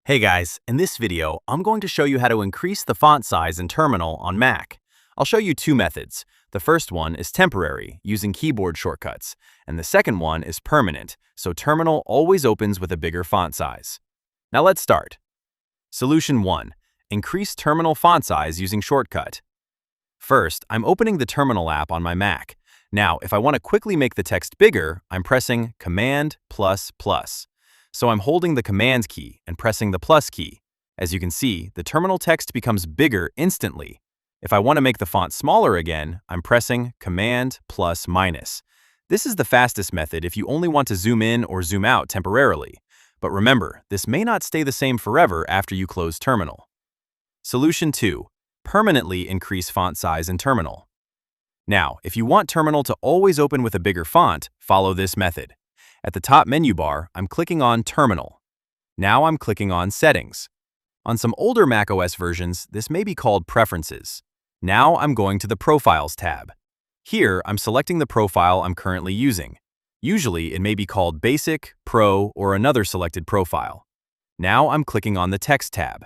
Hey guys, in this video, I'm going to show you how to increase the font size in Terminal on Mac. I'll show you two methods. The first one is temporary, using keyboard shortcuts, and the second one is permanent, so Terminal always opens with a bigger font size. Now let's start. Solution 1. Increase Terminal font size using shortcut. First, I'm opening the Terminal app on my Mac. Now, if I want to quickly make the text bigger, I'm pressing Command++. So I'm holding the Command key and pressing the plus key. As you can see, the terminal text becomes bigger instantly. If I want to make the font smaller again, I'm pressing Command+-. This is the fastest method if you only want to zoom in or zoom out temporarily. But remember, this may not stay the same forever after you close Terminal. Solution 2. Permanently increase font size in Terminal. Now, if you want Terminal to always open with a bigger font, follow this method. At the top menu bar, I'm clicking on Terminal. Now I'm clicking on Settings. On some older macOS versions, this may be called Preferences. Now I'm going to the Profiles tab. Here, I'm selecting the profile I'm currently using. Usually, it may be called Basic, Pro, or another selected profile. Now I'm clicking on the Text tab.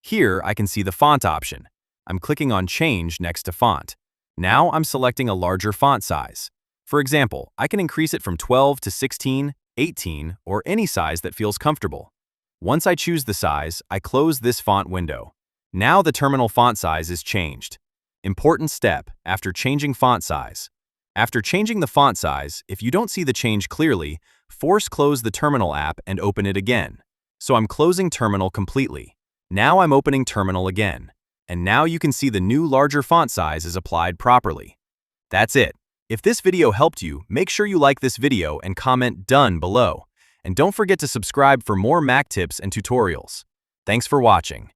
Here, I can see the font option. I'm clicking on Change next to Font. Now I'm selecting a larger font size. For example, I can increase it from 12 to 16, 18, or any size that feels comfortable. Once I choose the size, I close this font window. Now the terminal font size is changed. Important step after changing font size. After changing the font size, if you don't see the change clearly, force close the Terminal app and open it again. So I'm closing Terminal completely. Now I'm opening Terminal again. And now you can see the new larger font size is applied properly. That's it. If this video helped you, make sure you like this video and comment "Done" below. And don't forget to subscribe for more Mac tips and tutorials. Thanks for watching.